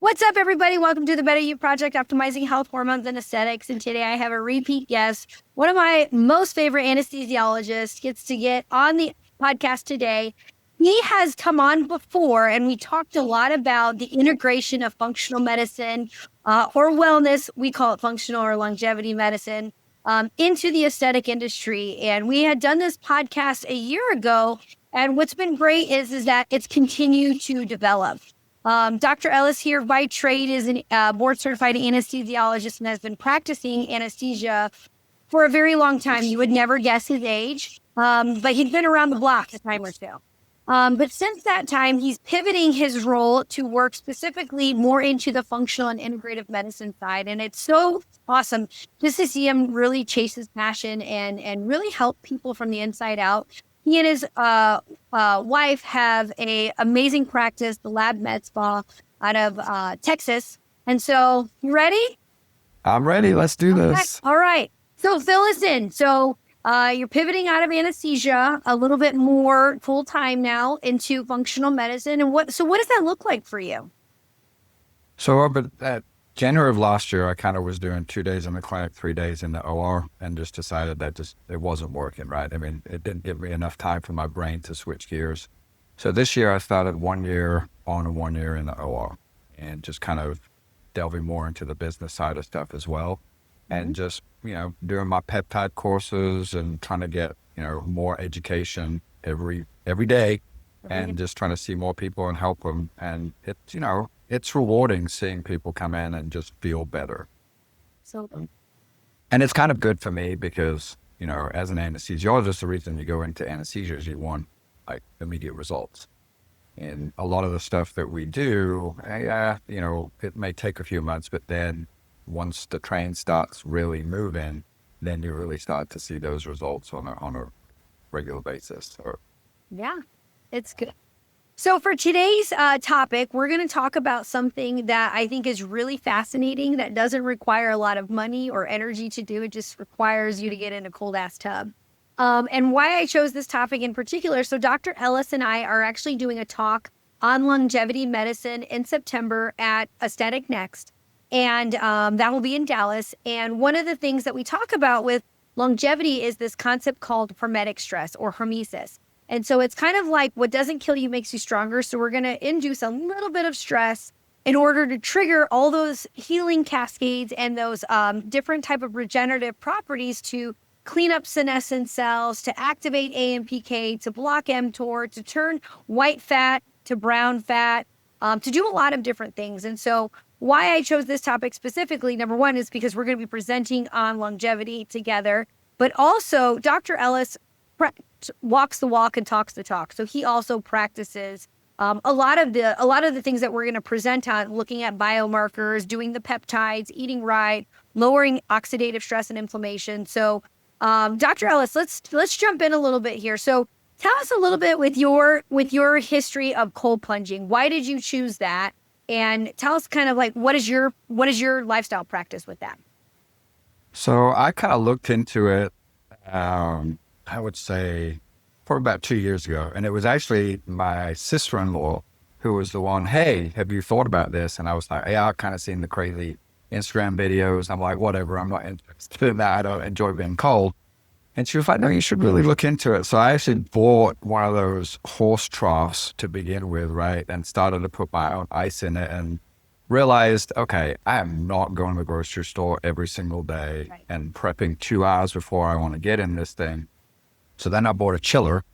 What's up, everybody? Welcome to the Better You Project, optimizing health, hormones, and aesthetics. And today I have a repeat guest. One of my most favorite anesthesiologists gets to get on the podcast today. He has come on before, and we talked a lot about the integration of functional medicine or wellness. We call it functional or longevity medicine into the aesthetic industry. And we had done this podcast a year ago. And what's been great is that it's continued to develop. Dr. Ellis here by trade is a board-certified anesthesiologist and has been practicing anesthesia for a very long time. You would never guess his age, but he's been around the block a time or two. But since that time, he's pivoting his role to work specifically more into the functional and integrative medicine side. And it's so awesome just to see him really chase his passion and really help people from the inside out. He and his wife have an amazing practice, the L.A.B Med Spa out of Texas. And so, you ready? I'm ready. Let's do this. All right. So fill us in. So you're pivoting out of anesthesia a little bit more full time now into functional medicine. And what does that look like for you? So at January of last year, I kind of was doing 2 days in the clinic, 3 days in the OR, and just decided that it wasn't working right. I mean, it didn't give me enough time for my brain to switch gears. So this year I started 1 year on and 1 year in the OR and just kind of delving more into the business side of stuff as well. And just, doing my peptide courses and trying to get, more education every day and just trying to see more people and help them. And it's, it's rewarding seeing people come in and just feel better. And it's kind of good for me because, as an anesthesiologist, the reason you go into anesthesia is you want like immediate results. And a lot of the stuff that we do, it may take a few months, but then once the train starts really moving, then you really start to see those results on a regular basis. Yeah, it's good. So for today's topic, we're going to talk about something that I think is really fascinating that doesn't require a lot of money or energy to do. It just requires you to get in a cold ass tub. And why I chose this topic in particular. So Dr. Ellis and I are actually doing a talk on longevity medicine in September at Aesthetic Next. And that will be in Dallas. And one of the things that we talk about with longevity is this concept called hormetic stress or hormesis. And so it's kind of like what doesn't kill you makes you stronger. So we're going to induce a little bit of stress in order to trigger all those healing cascades and those different type of regenerative properties to clean up senescent cells, to activate AMPK, to block mTOR, to turn white fat to brown fat, to do a lot of different things. And so why I chose this topic specifically, number one, is because we're going to be presenting on longevity together, but also Dr. Ellis walks the walk and talks the talk. So he also practices a lot of the things that we're going to present on, looking at biomarkers, doing the peptides, eating right, lowering oxidative stress and inflammation. So Dr. Ellis, let's jump in a little bit here. So tell us a little bit with your history of cold plunging. Why did you choose that? And tell us kind of like what is your lifestyle practice with that? So I kind of looked into it, I would say for about 2 years ago. And it was actually my sister-in-law who was the one, hey, have you thought about this? And I was like, yeah, I've kind of seen the crazy Instagram videos. I'm like, whatever, I'm not interested in that. I don't enjoy being cold. And she was like, no, you should really look into it. So I actually bought one of those horse troughs to begin with, right? And started to put my own ice in it and realized, okay, I am not going to the grocery store every single day and prepping 2 hours before I want to get in this thing. So then I bought a chiller.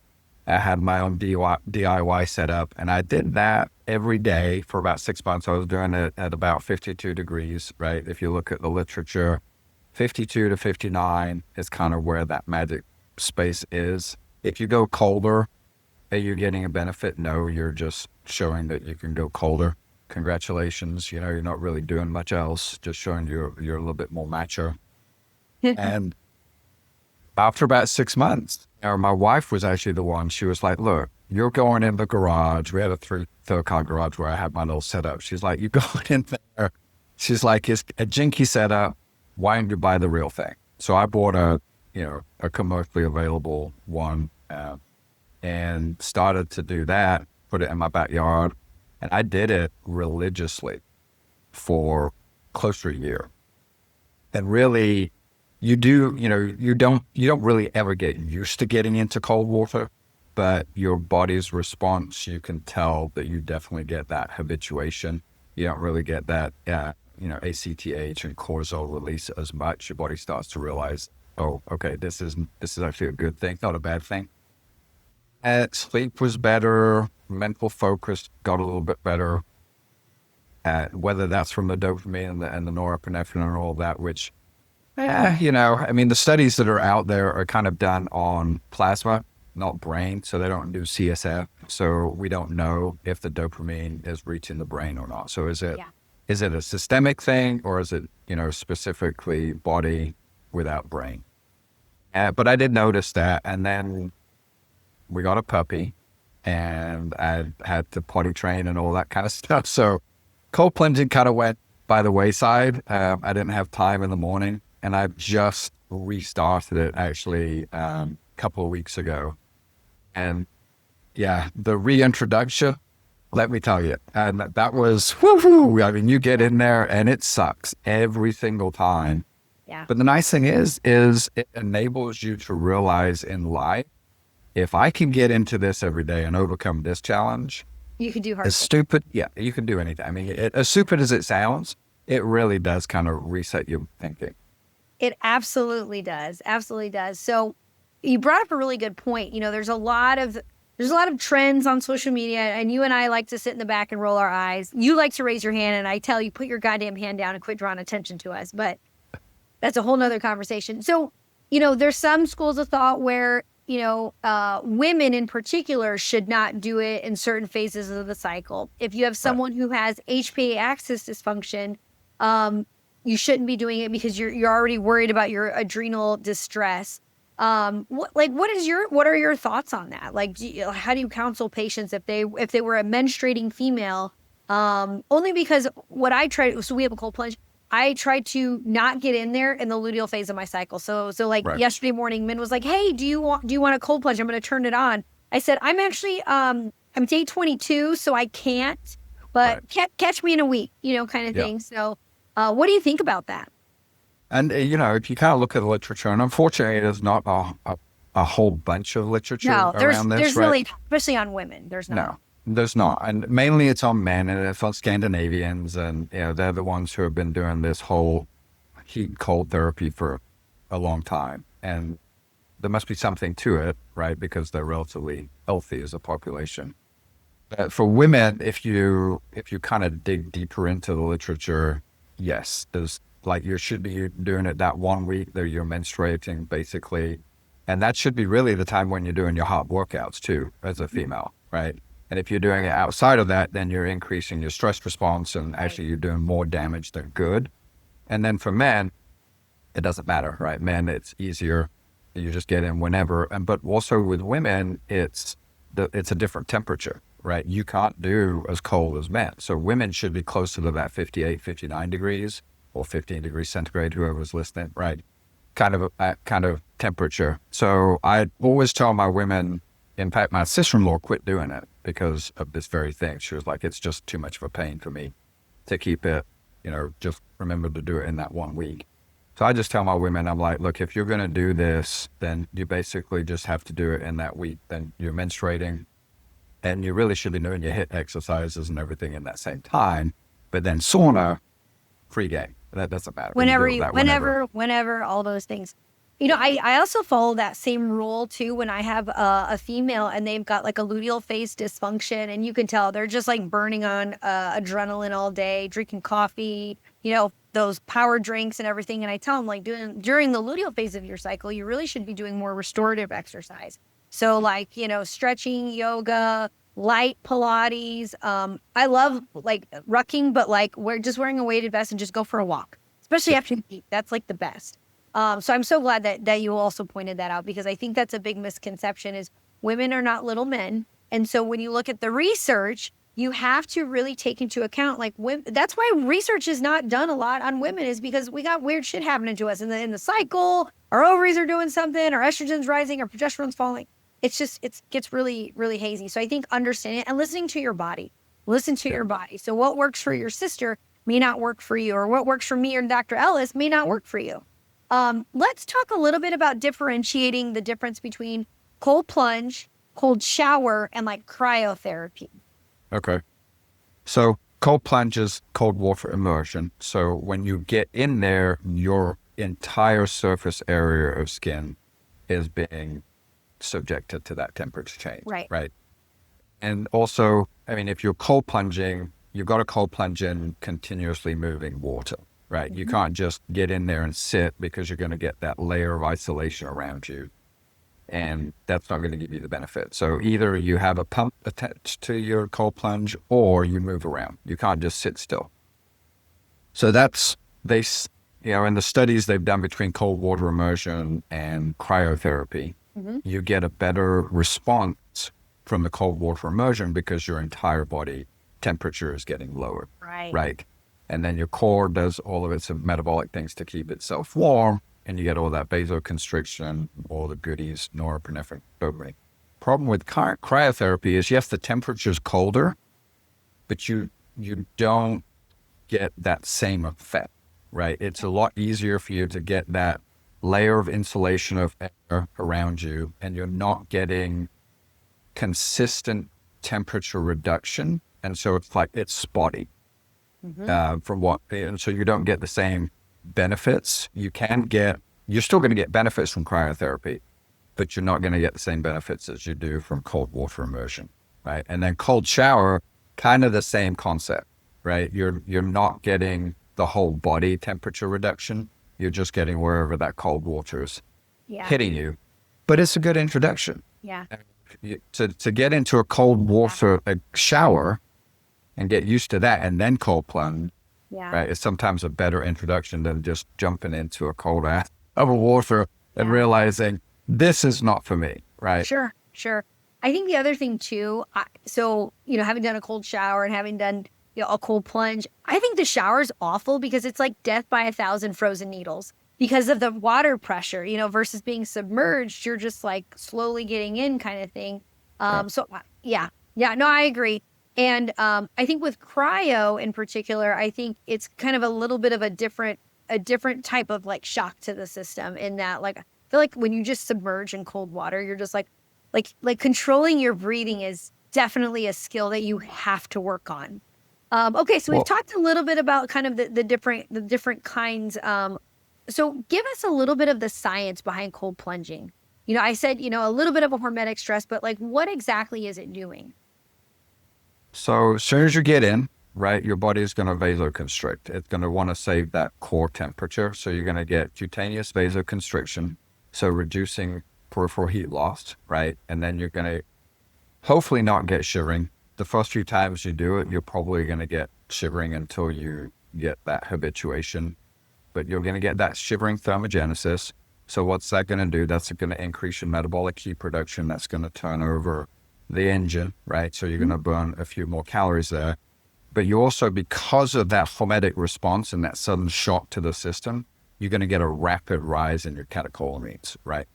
I had my own DIY setup, and I did that every day for about 6 months. I was doing it at about 52 degrees, right? If you look at the literature, 52 to 59 is kind of where that magic space is. If you go colder, are you getting a benefit? No, you're just showing that you can go colder. Congratulations. You're not really doing much else, just showing you're a little bit more macho. And after about 6 months, my wife was actually the one. She was like, look, you're going in the garage. We had a third-car garage where I had my little setup. She's like, you're going in there. She's like, it's a jinky setup. Why don't you buy the real thing? So I bought a commercially available one and started to do that, put it in my backyard. And I did it religiously. for close to a year. And really, you don't really ever get used to getting into cold water, but your body's response, you can tell that you definitely get that habituation. You don't really get that, ACTH and cortisol release as much. Your body starts to realize, oh, okay, this is actually a good thing, not a bad thing. And sleep was better, mental focus got a little bit better. Whether that's from the dopamine and the norepinephrine and all that, which, the studies that are out there are kind of done on plasma, not brain, so they don't do CSF. So we don't know if the dopamine is reaching the brain or not. So is it a systemic thing, or is it, specifically body without brain? But I did notice that. And then we got a puppy, and I had to potty train and all that kind of stuff. So cold plunging kind of went by the wayside. I didn't have time in the morning, and I've just restarted it actually a couple of weeks ago. And yeah, the reintroduction, let me tell you, and that was, woo-hoo. I mean, you get in there and it sucks every single time. Yeah. But the nice thing is it enables you to realize in life, if I can get into this every day and overcome this challenge, you can do hard as things. Stupid. Yeah, you can do anything. I mean, as stupid as it sounds, it really does kind of reset your thinking. It absolutely does. Absolutely does. So you brought up a really good point. There's a lot of trends on social media, and you and I like to sit in the back and roll our eyes. You like to raise your hand, and I tell you, put your goddamn hand down and quit drawing attention to us. But that's a whole nother conversation. So, there's some schools of thought where, women in particular should not do it in certain phases of the cycle. If you have someone who has HPA axis dysfunction, you shouldn't be doing it because you're already worried about your adrenal distress. What are your thoughts on that? Like, how do you counsel patients if they were a menstruating female? Only because what I try, so we have a cold plunge. I tried to not get in there in the luteal phase of my cycle. So yesterday morning, Min was like, "Hey, do you want a cold plunge? I'm going to turn it on." I said, "I'm actually I'm day 22, so I can't, but catch me in a week, kind of thing." So, what do you think about that? And if you kind of look at the literature, and unfortunately, there's not a whole bunch of literature around this. There's really, especially on women, there's not. No. There's not. And mainly it's on men, and it's on Scandinavians, and they're the ones who have been doing this whole heat cold therapy for a long time. And there must be something to it, right? Because they're relatively healthy as a population. But for women, if you kind of dig deeper into the literature, yes, there's you should be doing it that 1 week that you're menstruating, basically. And that should be really the time when you're doing your hard workouts too, as a female, right? And if you're doing it outside of that, then you're increasing your stress response, and actually you're doing more damage than good. And then for men, it doesn't matter, right? Men, it's easier. You just get in whenever. But also with women, it's a different temperature, right? You can't do as cold as men. So women should be closer to that 58, 59 degrees or 15 degrees centigrade, whoever's listening, right? Kind of temperature. So I always tell my women, in fact, my sister-in-law quit doing it because of this very thing. She was like, it's just too much of a pain for me to keep it, just remember to do it in that 1 week. So I just tell my women, I'm like, look, if you're going to do this, then you basically just have to do it in that week. Then you're menstruating, and you really should be doing your HIIT exercises and everything in that same time. But then sauna, free game. That doesn't matter. Whenever, all those things. I also follow that same rule too when I have a female and they've got like a luteal phase dysfunction, and you can tell they're just like burning on adrenaline all day, drinking coffee, those power drinks and everything. And I tell them, like, during the luteal phase of your cycle, you really should be doing more restorative exercise. So stretching, yoga, light Pilates. I love rucking, but we're just wearing a weighted vest and just go for a walk, especially after you eat. That's the best. So I'm so glad that you also pointed that out, because I think that's a big misconception is women are not little men. And so when you look at the research, you have to really take into account women. That's why research is not done a lot on women, is because we got weird shit happening to us in the cycle. Our ovaries are doing something, our estrogen's rising, our progesterone's falling. It gets really, really hazy. So I think understanding and listening to your body. Listen to your body. So what works for your sister may not work for you, or what works for me or Dr. Ellis may not work for you. Let's talk a little bit about differentiating the difference between cold plunge, cold shower, and like cryotherapy. Okay. So cold plunge is cold water immersion. So when you get in there, your entire surface area of skin is being subjected to that temperature change. Right. And also, I mean, if you're cold plunging, you've got to cold plunge in continuously moving water, right? You can't just get in there and sit, because you're going to get that layer of isolation around you. And that's not going to give you the benefit. So either you have a pump attached to your cold plunge, or you move around. You can't just sit still. So that's, in the studies they've done between cold water immersion and cryotherapy, you get a better response from the cold water immersion, because your entire body temperature is getting lower. Right. And then your core does all of its metabolic things to keep itself warm, and you get all that vasoconstriction, all the goodies, norepinephrine, dopamine. Problem with cryotherapy is, yes, the temperature's colder, but you don't get that same effect, right? It's a lot easier for you to get that layer of insulation of air around you, and you're not getting consistent temperature reduction. And so it's spotty and so you don't get the same benefits. You're still going to get benefits from cryotherapy, but you're not going to get the same benefits as you do from cold water immersion, right? And then cold shower, kind of the same concept, right? You're not getting the whole body temperature reduction. You're just getting wherever that cold water is hitting you. But it's a good introduction. Yeah. To get into a cold water shower and get used to that, and then cold plunge, right? It's sometimes a better introduction than just jumping into a cold ass of water and realizing this is not for me, right? Sure. I think the other thing too, having done a cold shower and having done a cold plunge, I think the shower is awful, because it's like death by 1,000 frozen needles because of the water pressure, versus being submerged. You're just like slowly getting in, kind of thing. No, I agree. And I think with cryo in particular, I think it's kind of a little bit of a different type of like shock to the system, in that, like, I feel like when you just submerge in cold water, you're just like controlling your breathing is definitely a skill that you have to work on. Okay, so we've talked a little bit about kind of the different kinds. So give us a little bit of the science behind cold plunging. I said, a little bit of a hormetic stress, but like, what exactly is it doing? So as soon as you get in, right, your body is going to vasoconstrict. It's going to want to save that core temperature. So you're going to get cutaneous vasoconstriction, so reducing peripheral heat loss, right? And then you're going to hopefully not get shivering. The first few times you do it, you're probably going to get shivering until you get that habituation. But you're going to get that shivering thermogenesis. So what's that going to do? That's going to increase your metabolic heat production. That's going to turn over the engine, right? So you're going to burn a few more calories there. But you also, because of that hormetic response and that sudden shock to the system, you're going to get a rapid rise in your catecholamines, right?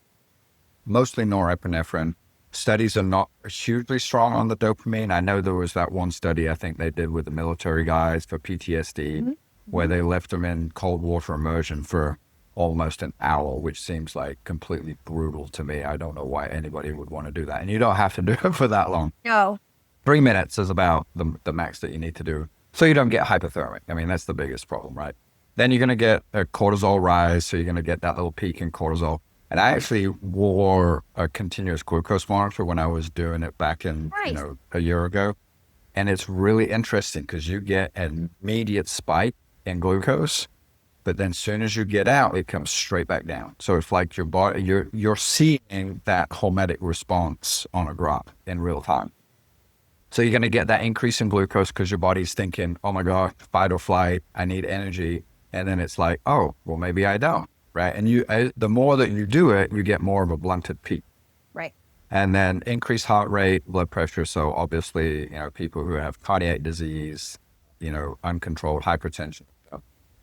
Mostly norepinephrine. Studies are not hugely strong on the dopamine. I know there was that one study I think they did with the military guys for PTSD, where they left them in cold water immersion for almost an hour, which seems like completely brutal to me. I don't know why anybody would want to do that. And you don't have to do it for that long. No. 3 minutes is about the max that you need to do, so you don't get hypothermic. I mean, that's the biggest problem, right? Then you're going to get a cortisol rise, so you're going to get that little peak in cortisol. And I actually wore a continuous glucose monitor when I was doing it back in, a year ago. And it's really interesting, because you get an immediate spike in glucose, but then as soon as you get out, it comes straight back down. So it's like your body, you're seeing that hormetic response on a graph in real time. So you're going to get that increase in glucose because your body's thinking, oh my God, fight or flight, I need energy. And then it's like, oh, well, maybe I don't, right? And the more that you do it, you get more of a blunted peak. Right. And then increased heart rate, blood pressure. So obviously, people who have cardiac disease, uncontrolled hypertension,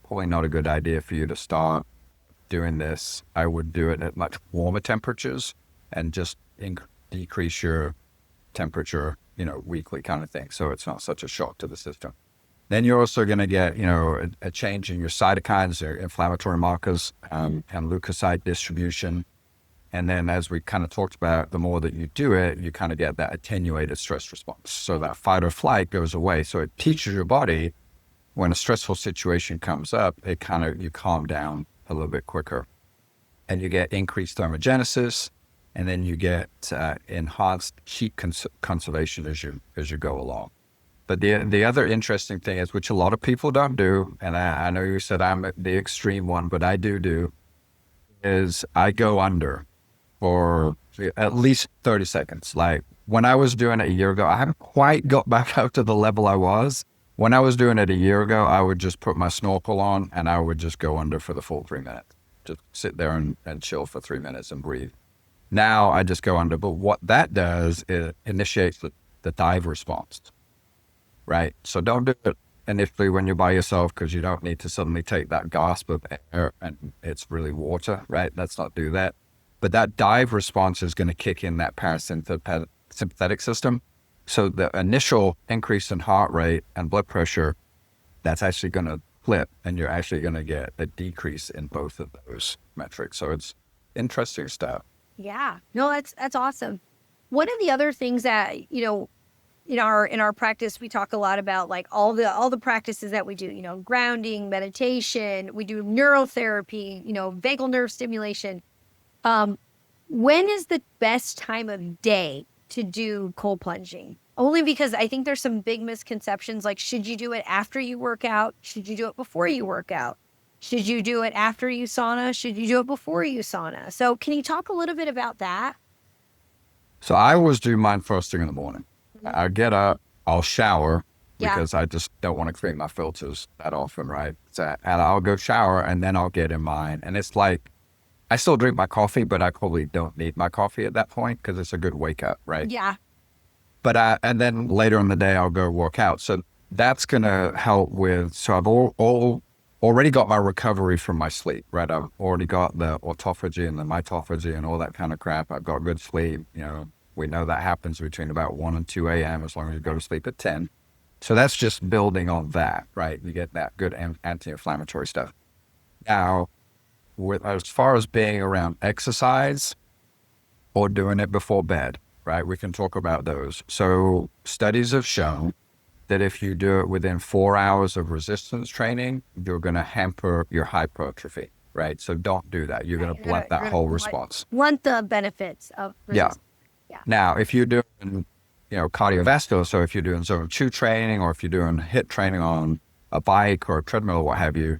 probably not a good idea for you to start doing this. I would do it at much warmer temperatures and just decrease your temperature, weekly kind of thing. So it's not such a shock to the system. Then you're also going to get, a change in your cytokines, your inflammatory markers, and leukocyte distribution. And then as we kind of talked about, the more that you do it, you kind of get that attenuated stress response. So that fight or flight goes away. So it teaches your body when a stressful situation comes up, you calm down a little bit quicker. And you get increased thermogenesis, and then you get enhanced heat conservation as you go along. But the other interesting thing is, which a lot of people don't do, and I know you said I'm the extreme one, but I do, is I go under for at least 30 seconds. Like when I was doing it a year ago, I haven't quite got back up to the level I was. When I was doing it a year ago, I would just put my snorkel on and I would just go under for the full 3 minutes. Just sit there and chill for 3 minutes and breathe. Now I just go under. But what that does is initiates the dive response, right? So don't do it initially when you're by yourself, because you don't need to suddenly take that gasp of air and it's really water, right? Let's not do that. But that dive response is going to kick in that parasympathetic system. So the initial increase in heart rate and blood pressure, that's actually going to flip, and you're actually going to get a decrease in both of those metrics. So it's interesting stuff. Yeah, no, that's awesome. One of the other things that, in our practice, we talk a lot about like all the practices that we do, grounding, meditation, we do neurotherapy, vagal nerve stimulation. When is the best time of day to do cold plunging? Only because I think there's some big misconceptions, like, should you do it after you work out? Should you do it before you work out? Should you do it after you sauna? Should you do it before you sauna? So can you talk a little bit about that? So I always do mine first thing in the morning. I get up, I'll shower, because I just don't want to clean my filters that often, right? And I'll go shower and then I'll get in mine. And it's like, I still drink my coffee, but I probably don't need my coffee at that point because it's a good wake up, right? Yeah. But and then later in the day, I'll go work out. So that's going to help with, so I've already got my recovery from my sleep, right? I've already got the autophagy and the mitophagy and all that kind of crap. I've got good sleep. We know that happens between about 1 and 2 a.m. as long as you go to sleep at 10. So that's just building on that, right? You get that good anti-inflammatory stuff. Now, as far as being around exercise or doing it before bed, right? We can talk about those. So studies have shown that if you do it within 4 hours of resistance training, you're going to hamper your hypertrophy, right? So don't do that. You're going to blunt that whole response. Blunt the benefits of resistance. Yeah. Now, if you're doing, cardiovascular, so if you're doing zone 2 training or if you're doing HIIT training on a bike or a treadmill or what have you,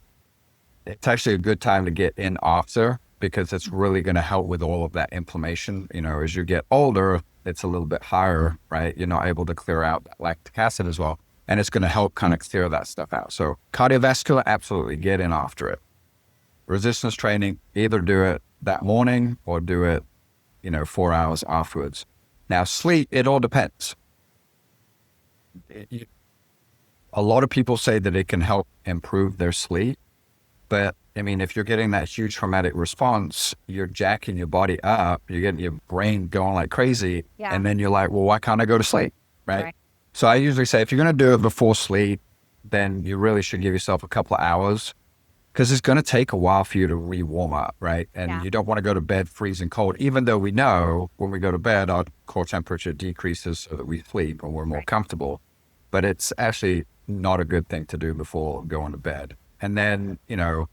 it's actually a good time to get in after, because it's really going to help with all of that inflammation. As you get older, it's a little bit higher, right? You're not able to clear out that lactic acid as well. And it's going to help kind of clear that stuff out. So cardiovascular, absolutely get in after it. Resistance training, either do it that morning or do it, 4 hours afterwards. Now sleep, it all depends. A lot of people say that it can help improve their sleep. But if you're getting that huge traumatic response, you're jacking your body up, you're getting your brain going like crazy. Yeah. And then you're like, well, why can't I go to sleep? Right? So I usually say, if you're going to do it before sleep, then you really should give yourself a couple of hours, because it's going to take a while for you to re-warm up, right? And you don't want to go to bed freezing cold, even though we know when we go to bed, our core temperature decreases so that we sleep and we're more comfortable. But it's actually not a good thing to do before going to bed. And then, the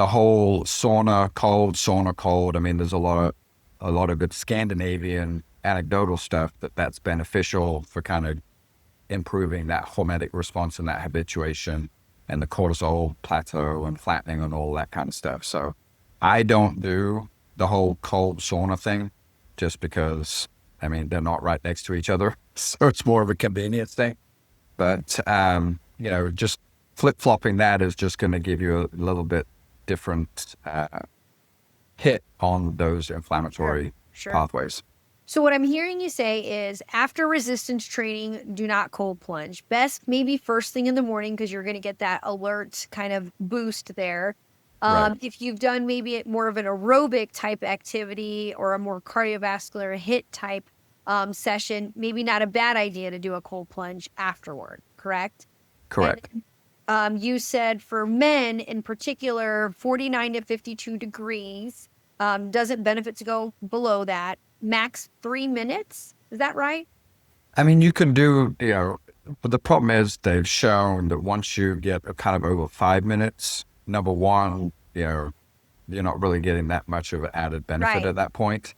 whole sauna cold. There's a lot of good Scandinavian anecdotal stuff that's beneficial for kind of improving that hormetic response and that habituation and the cortisol plateau and flattening and all that kind of stuff. So I don't do the whole cold sauna thing just because, they're not right next to each other. So it's more of a convenience thing. But, just flip-flopping that is just going to give you a little bit different hit on those inflammatory pathways. So what I'm hearing you say is, after resistance training, do not cold plunge. Best maybe first thing in the morning, because you're going to get that alert kind of boost there. Right. If you've done maybe more of an aerobic type activity or a more cardiovascular HIIT type session, maybe not a bad idea to do a cold plunge afterward, correct? Correct. And you said for men in particular, 49 to 52 degrees, doesn't benefit to go below that. Max 3 minutes. Is that right? I mean, you can do, but the problem is they've shown that once you get kind of over 5 minutes, number one, you're not really getting that much of an added benefit Right. at that point.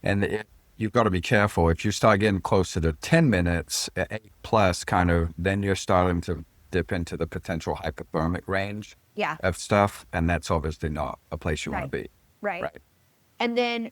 And you've got to be careful. If you start getting closer to 10 minutes, at 8 plus, kind of, then you're starting to dip into the potential hypothermic range Yeah. of stuff. And that's obviously not a place you want Right. to be. Right. Right. And then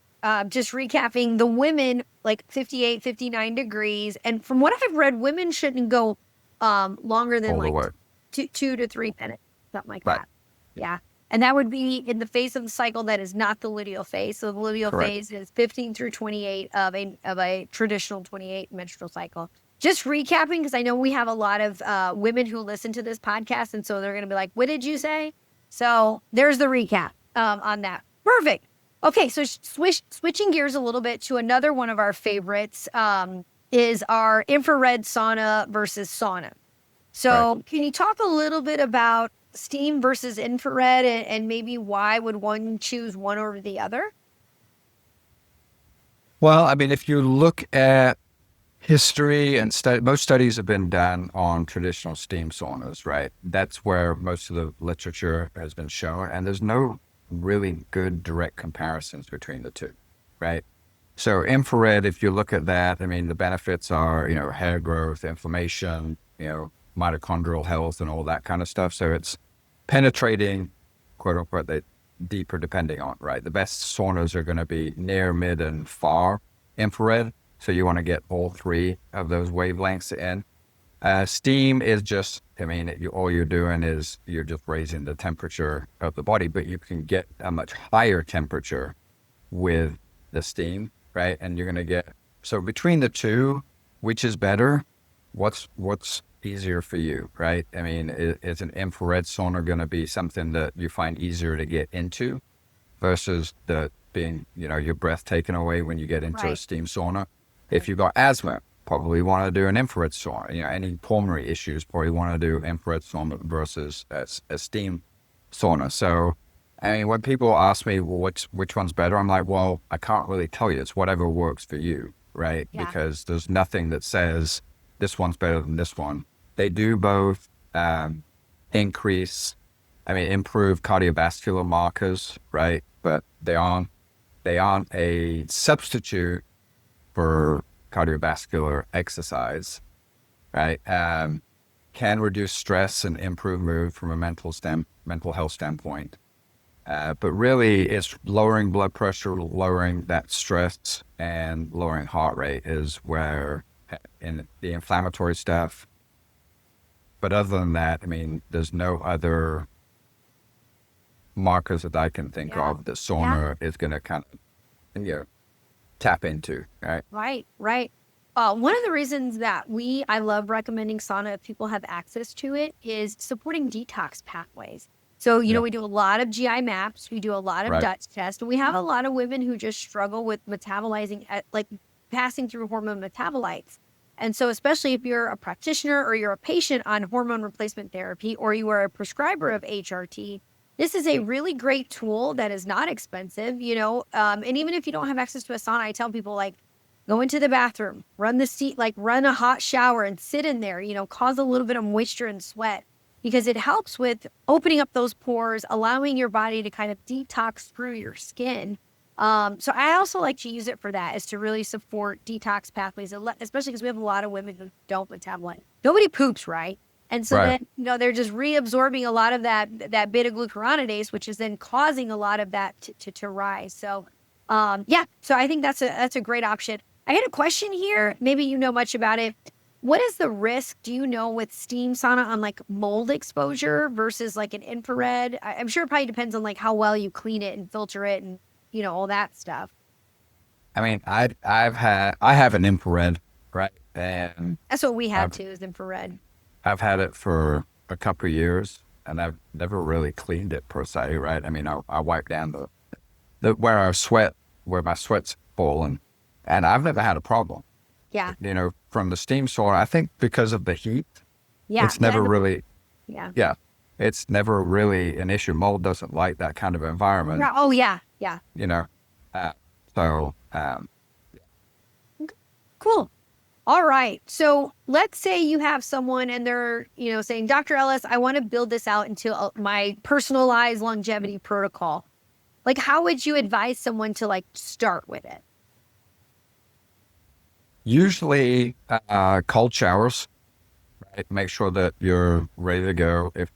just recapping, the women, like 58, 59 degrees. And from what I've read, women shouldn't go longer than All the like way. 2 to 3 minutes, something like Right. that. Yeah. And that would be in the phase of the cycle that is not the luteal phase. So the luteal Correct. phase is 15 through 28 of a traditional 28 menstrual cycle. Just recapping, because I know we have a lot of women who listen to this podcast. And so they're going to be like, what did you say? So there's the recap on that. Perfect. Okay, so switching gears a little bit to another one of our favorites is our infrared sauna versus sauna. So Can you talk a little bit about steam versus infrared and maybe why would one choose one over the other? Well, I mean, if you look at history and most studies have been done on traditional steam saunas, right? That's where most of the literature has been shown. And there's no really good direct comparisons between the two, right? So infrared, if you look at that, I mean, the benefits are, hair growth, inflammation, mitochondrial health and all that kind of stuff. So it's penetrating, quote unquote, the deeper depending on, right? The best saunas are going to be near, mid, and far infrared. So you want to get all three of those wavelengths in. Steam is just, all you're doing is you're just raising the temperature of the body, but you can get a much higher temperature with the steam, right? And you're going to get, so between the two, which is better? What's easier for you, right? I mean, is an infrared sauna going to be something that you find easier to get into versus the being, your breath taken away when you get into a steam sauna? If you've got asthma, probably want to do an infrared sauna. Any pulmonary issues, probably want to do infrared sauna versus a steam sauna. So, I mean, when people ask me, well, which one's better? I'm like, well, I can't really tell you. It's whatever works for you, right? Yeah. Because there's nothing that says this one's better than this one. They do both improve cardiovascular markers, right? But they aren't a substitute for cardiovascular exercise, right? Can reduce stress and improve mood from a mental health standpoint. But really, it's lowering blood pressure, lowering that stress, and lowering heart rate is where in the inflammatory stuff. But other than that, I mean, there's no other markers that I can think of that sauna is going to kind of, tap into, right? Right. One of the reasons that I love recommending sauna if people have access to it is supporting detox pathways. So, we do a lot of GI maps, we do a lot of Dutch tests, and we have a lot of women who just struggle with metabolizing, passing through hormone metabolites. And so especially if you're a practitioner or you're a patient on hormone replacement therapy, or you are a prescriber of HRT, this is a really great tool that is not expensive, and even if you don't have access to a sauna, I tell people go into the bathroom, run a hot shower and sit in there, cause a little bit of moisture and sweat, because it helps with opening up those pores, allowing your body to kind of detox through your skin. So I also like to use it for that, is to really support detox pathways, especially because we have a lot of women who don't metabolize. Nobody poops, right? And so then, they're just reabsorbing a lot of that beta-glucuronidase, which is then causing a lot of that to rise. So, so I think that's a great option. I had a question here. Maybe you know much about it. What is the risk, do you know, with steam sauna on mold exposure versus an infrared? I'm sure it probably depends on how well you clean it and filter it and all that stuff. I mean, I have an infrared, right? And that's what we have too, is infrared. I've had it for a couple of years, and I've never really cleaned it per se, right? I mean, I wipe down where my sweat's fallen, and I've never had a problem. Yeah. From the steam sauna, I think because of the heat, Yeah. It's never really, Yeah. yeah, it's never really an issue. Mold doesn't like that kind of environment, Oh, yeah. Yeah. you know. Uh, so, Cool. All right. So let's say you have someone and they're, saying, Dr. Ellis, I want to build this out into my personalized longevity protocol. Like, how would you advise someone to start with it? usually, cold showers, right? Make sure that you're ready to go. If,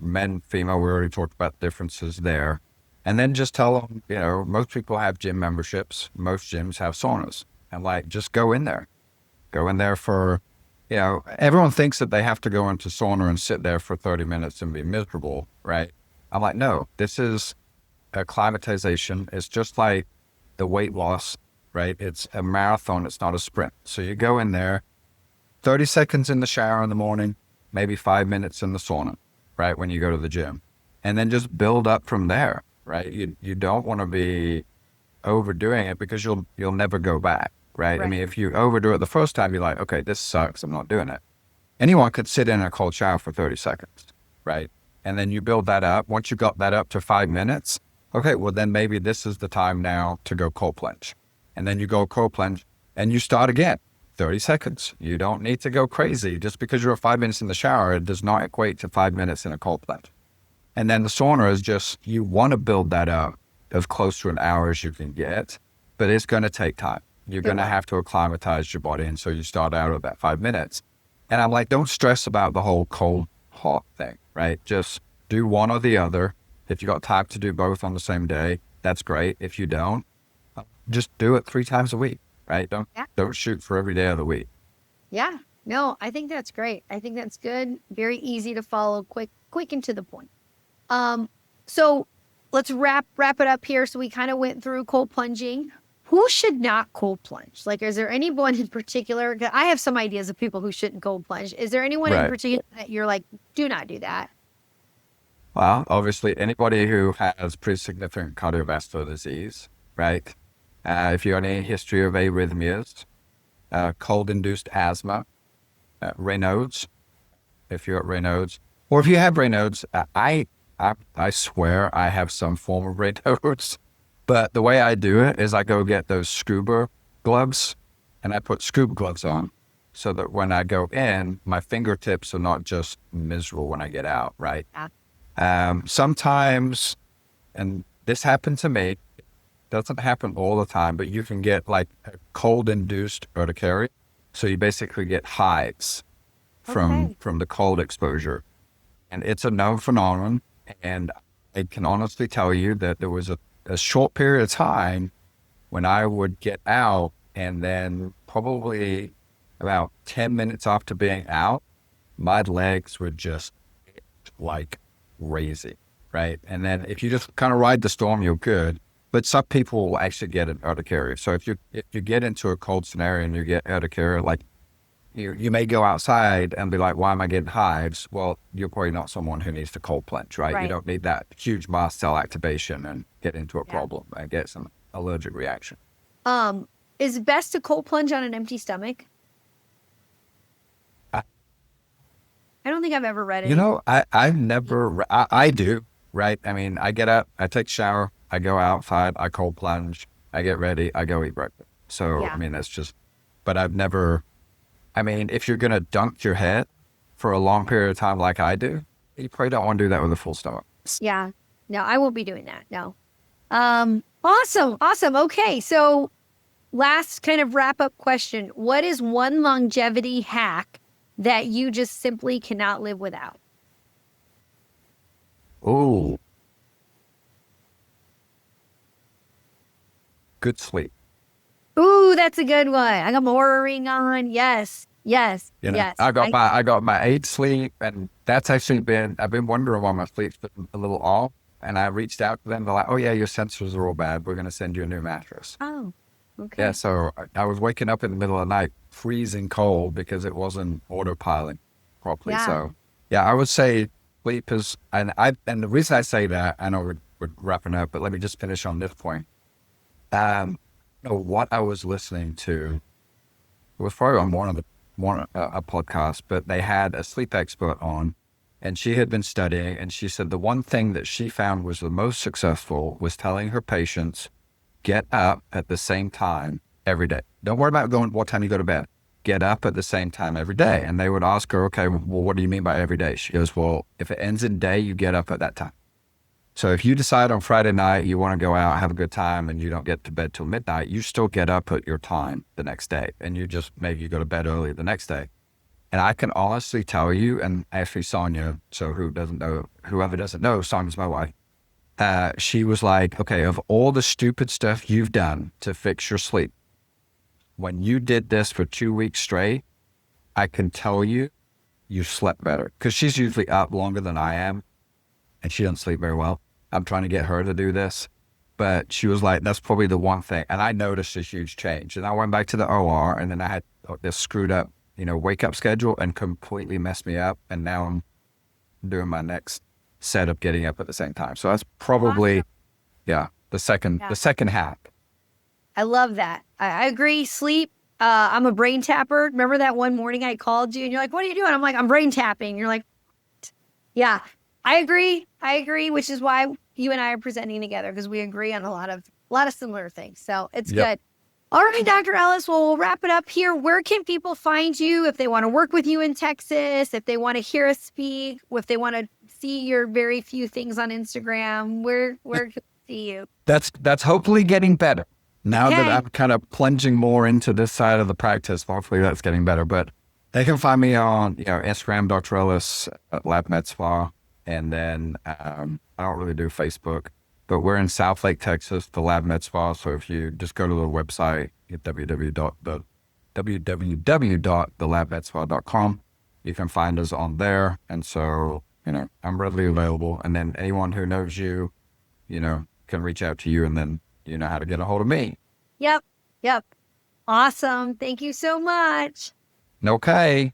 men, female, we already talked about the differences there. And then just tell them, most people have gym memberships. Most gyms have saunas. And just go in there. Go in there for, everyone thinks that they have to go into sauna and sit there for 30 minutes and be miserable, right? I'm like, no, this is acclimatization. It's just like the weight loss, right? It's a marathon. It's not a sprint. So you go in there, 30 seconds in the shower in the morning, maybe 5 minutes in the sauna, right? When you go to the gym, and then just build up from there, right? You don't want to be overdoing it because you'll never go back, right? I mean, if you overdo it the first time, you're like, okay, this sucks. I'm not doing it. Anyone could sit in a cold shower for 30 seconds, right? And then you build that up. Once you got that up to 5 minutes, okay, well then maybe this is the time now to go cold plunge. And then you go cold plunge and you start again, 30 seconds. You don't need to go crazy. Just because you're 5 minutes in the shower, it does not equate to 5 minutes in a cold plunge. And then the sauna is just, you want to build that up as close to an hour as you can get, but it's going to take time. You're going to have to acclimatize your body. And so you start out at that 5 minutes. And I'm like, don't stress about the whole cold, hot thing, right? Just do one or the other. If you got time to do both on the same day, that's great. If you don't, just do it 3 times a week, right? Don't shoot for every day of the week. Yeah. No, I think that's great. I think that's good. Very easy to follow, quick and to the point. So let's wrap it up here. So we kind of went through cold plunging. Who should not cold plunge? Is there anyone in particular? 'Cause I have some ideas of people who shouldn't cold plunge. Is there anyone in particular that you're like, do not do that? Well, obviously anybody who has pretty significant cardiovascular disease, right? If you have any history of arrhythmias, cold-induced asthma, Raynaud's, if you're at Raynaud's, or if you have Raynaud's, I swear I have some form of Raynaud's, but the way I do it is I go get those scuba gloves and I put scuba gloves on so that when I go in, my fingertips are not just miserable when I get out, right? Yeah. Sometimes, and this happened to me, doesn't happen all the time, but you can get a cold-induced urticaria. So you basically get hives from the cold exposure. And it's a known phenomenon. And I can honestly tell you that there was a short period of time when I would get out and then probably about 10 minutes after being out, my legs would just crazy, right? And then if you just kind of ride the storm, you're good. But some people will actually get an urticaria. So if you get into a cold scenario and you get urticaria, you may go outside and be like, why am I getting hives? Well, you're probably not someone who needs to cold plunge, right? You don't need that huge mast cell activation and get into a problem and get some allergic reaction. Is it best to cold plunge on an empty stomach? I don't think I've ever read it. I've never, I do, right? I mean, I get up, I take a shower, I go outside, I cold plunge, I get ready, I go eat breakfast. So, I mean, that's just, but I've never, I mean, if you're going to dunk your head for a long period of time like I do, you probably don't want to do that with a full stomach. Yeah. No, I won't be doing that. No. Awesome. Okay. So last kind of wrap up question. What is one longevity hack that you just simply cannot live without? Oh, good sleep. Ooh, that's a good one. I got my Oura ring on. Yes. Yes. I got my 8 sleep, and that's actually I've been wondering why my sleep's been a little off. And I reached out to them. They're like, oh yeah, your sensors are all bad. We're going to send you a new mattress. Oh, okay. Yeah. So I was waking up in the middle of the night, freezing cold because it wasn't autopiloting properly. Yeah. So yeah, I would say sleep is, and the reason I say that, I know we're wrapping up, but let me just finish on this point. What I was listening to, it was probably on one of the a podcast, but they had a sleep expert on, and she had been studying, and she said the one thing that she found was the most successful was telling her patients, get up at the same time every day. Don't worry about what time you go to bed. Get up at the same time every day. And they would ask her, okay, well, what do you mean by every day? She goes, well, if it ends in day, you get up at that time. So if you decide on Friday night you want to go out, have a good time, and you don't get to bed till midnight, you still get up at your time the next day, and you just maybe go to bed early the next day. And I can honestly tell you, and actually Sonia, so whoever doesn't know, Sonia's my wife. She was like, okay, of all the stupid stuff you've done to fix your sleep, when you did this for 2 weeks straight, I can tell you, you slept better. Because she's usually up longer than I am, and she doesn't sleep very well. I'm trying to get her to do this. But she was like, that's probably the one thing. And I noticed a huge change. And I went back to the OR, and then I had this screwed up, wake up schedule, and completely messed me up. And now I'm doing my next set of getting up at the same time. So that's probably, awesome. the second half. I love that. I agree. Sleep. I'm a brain tapper. Remember that one morning I called you and you're like, what are you doing? I'm like, I'm brain tapping. You're like, yeah, I agree, which is why you and I are presenting together, because we agree on a lot of similar things. So it's good. All right, Dr. Ellis, well, we'll wrap it up here. Where can people find you if they want to work with you in Texas, if they want to hear us speak, if they want to see your very few things on Instagram? Where can we see you? That's hopefully getting better. Now that I'm kind of plunging more into this side of the practice, hopefully that's getting better. But they can find me on, Instagram, Dr. Ellis at L.A.B Med Spa. And then I don't really do Facebook, but we're in South Lake, Texas, the L.A.B Med Spa. So if you just go to the website, www.thelabmedspa.com, you can find us on there. And so, I'm readily available. And then anyone who knows you, can reach out to you, and then you know how to get a hold of me. Yep. Awesome. Thank you so much. Okay.